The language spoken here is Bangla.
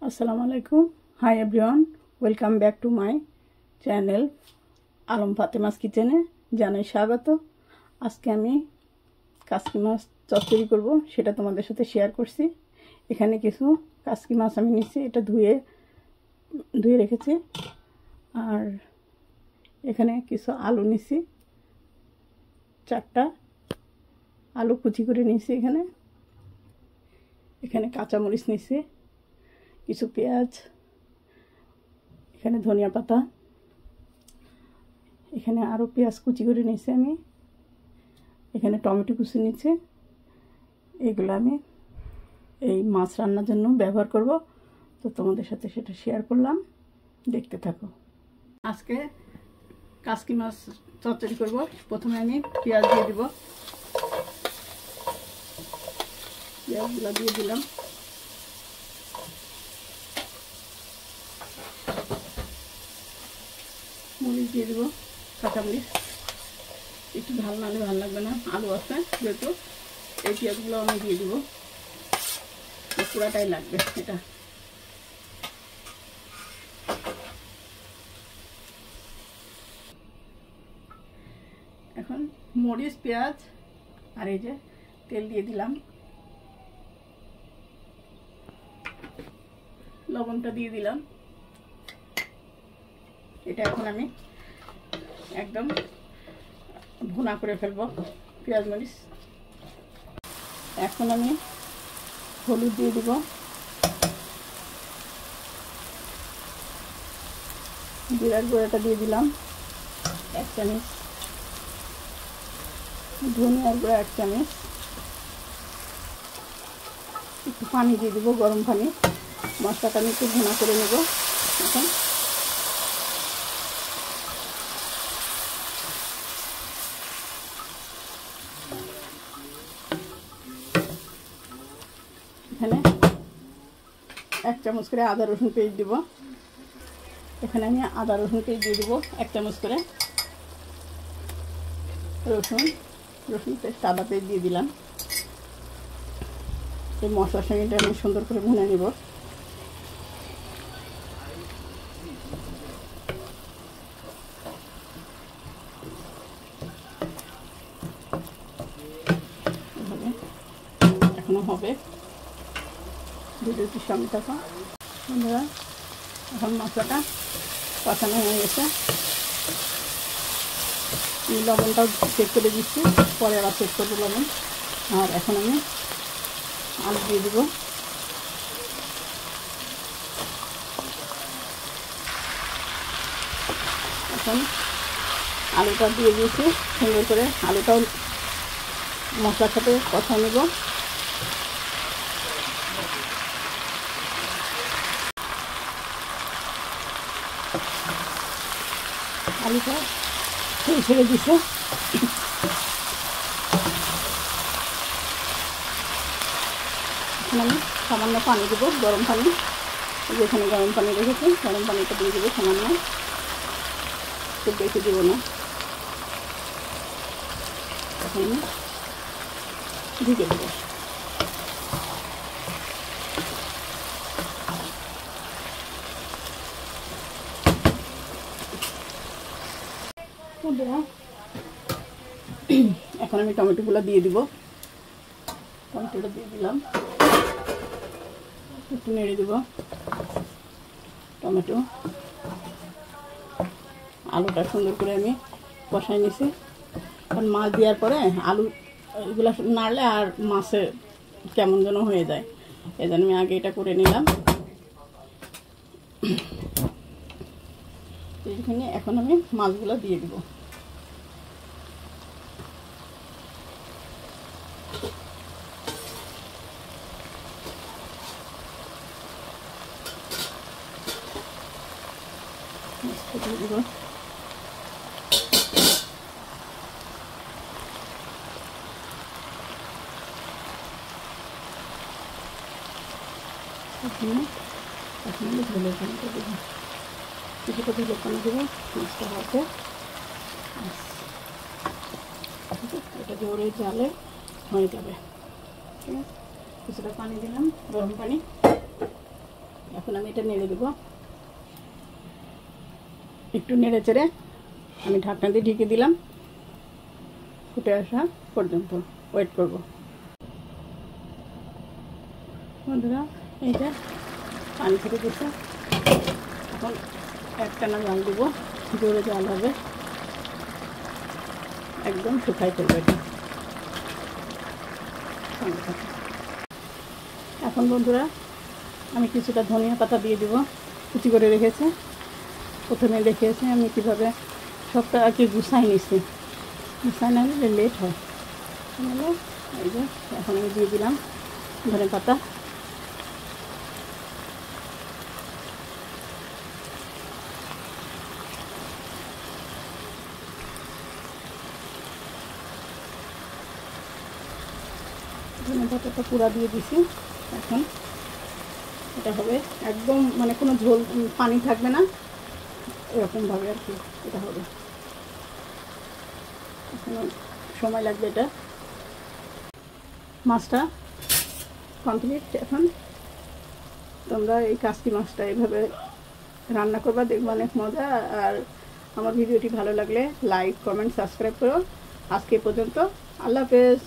আসসালামু আলাইকুম। Hi everyone, welcome back to my channel Alam Fatema's কিচেনে জানাই স্বাগত। আজকে আমি কাসকি মাছ চচ্চড়ি করব, সেটা তোমাদের সাথে শেয়ার করছি। এখানে কিছু কাসকি মাছ আমি নিচ্ছি, এটা ধুয়ে রেখেছি। আর এখানে কিছু আলু নিচ্ছি, 4টা আলু কুচি করে নিচ্ছি। এখানে কাঁচামরিচ নিচ্ছি, কিছু পেঁয়াজ, এখানে ধনিয়া পাতা, এখানে আরও পেঁয়াজ কুচি করে নিয়েছি আমি, এখানে টমেটো কুচি নিচ্ছে। এগুলো আমি এই মাছ রান্নার জন্য ব্যবহার করব, তো তোমাদের সাথে সেটা শেয়ার করলাম, দেখতে থাকো। আজকে কাসকি মাছ চচ্চড়ি করব। প্রথমে আমি পেঁয়াজ দিয়ে দিব, পেঁয়াজগুলো দিয়ে দিলাম। মরিচ দিয়ে দেবো, কাঁচামরিচ, একটু ঝাল না হলে ভালো লাগবে না, আলু আছে যেহেতু। এই পেঁয়াজগুলো আমি দিয়ে দেবো, পুরাটাই লাগবে এটা। এখন মরিচ, পেঁয়াজ আর এই যে তেল দিয়ে দিলাম, লবণটা দিয়ে দিলাম। এটা এখন আমি একদম ভুনা করে ফেলবো পেঁয়াজ মরিচ। এখন আমি হলুদ দিয়ে দিব, জিরার গুঁড়াটা দিয়ে দিলাম 1 চামচ, ধনিয়ার গুঁড়া 1 চামচ, একটু পানি দিয়ে দিব, গরম পানি। মশলাটা আমি একটু ভুনা করে নেব এখন। এখানে 1 চামচ করে আদা রসুন পেস্ট দিব। এখানে আমি আদা রসুন পেস্ট দিয়ে দেবো 1 চামচ করে। রসুন পেস্ট, আদা পেস্ট দিয়ে দিলাম। এই মশলার সঙ্গে এটা আমি সুন্দর করে ভুনে নেব। এখনো হবে, ভিডিওটির সঙ্গে থাকো বন্ধুরা। এখন মশলাটা কষানো হয়ে গেছে, লবণটাও চেক করে দিচ্ছি, পরে আবার চেক করবো লবণ। আর এখন আমি আলু দিয়ে দেবো। এখন আলুটা দিয়ে দিয়েছি, সুন্দর করে আলুটাও মশলার সাথে কষা নেব। আলুটা ছেড়ে দিছে। এখন আমি সামান্য পানি দেবো, গরম পানি। যেখানে গরম পানি রেখেছি, গরম পানিটা দিয়ে দেবো সামান্য, খুব বেশি দেবো না। এখন আমি ঢেকে দেবো। এখন আমি টমেটোগুলো দিয়ে দিব, টমেটোটা দিয়ে দিলাম, একটু নেড়ে দেব। টমেটো আলুটা সুন্দর করে আমি কষাই নিছি। কারণ মাছ দেওয়ার পরে আলু এগুলো নাড়লে আর মাছে কেমন যেন হয়ে যায়, এই জন্য আমি আগে এটা করে নিলাম। এইখানে এখন আমি মাছগুলো দিয়ে দিব। দিয়ে দিব, ঝোলের পানিটা দেবো, কিছুটা ঝোলের পানি দেবো মাছটা হাতে। এটা জোরে জালে হয়ে যাবে, ঠিক আছে। কিছুটা পানি দিলাম, গরম পানি। এখন আমি এটা নেড়ে দেবো। একটু নেড়ে চেড়ে আমি ঢাকনা দিয়ে ঢেকে দিলাম, ফুটে আসা পর্যন্ত ওয়েট করব। বন্ধুরা এইটা পানি ছেড়ে দিচ্ছে, এখন একটানা জাল দেবো, জোরে জাল হবে, একদম শুকাই ফেলবে এটা। এখন বন্ধুরা আমি কিছুটা ধনিয়া পাতা দিয়ে দেব, কুচি করে রেখেছে। প্রথমে দেখিয়েছি আমি কীভাবে সবটা আর কি গুছাই নিছি, গুছাই না নিলে লেট হয়। এই যে এখন আমি দিয়ে দিলাম ধনিয়া পাতা। ধনিয়া পাতাটা পুরা দিয়ে দিছি। এখন এটা হবে একদম মানে কোনো ঝোল পানি থাকবে না, এরকমভাবে আর কি এটা হবে। এখন সময় লাগবে এটা। মাছটা কমপ্লিট। এখন তোমরা এই কাসকি মাছটা এইভাবে রান্না করবা, দেখবো অনেক মজা। আর আমার ভিডিওটি ভালো লাগলে লাইক, কমেন্ট, সাবস্ক্রাইব করো। আজকে পর্যন্ত, আল্লাহ হাফেজ।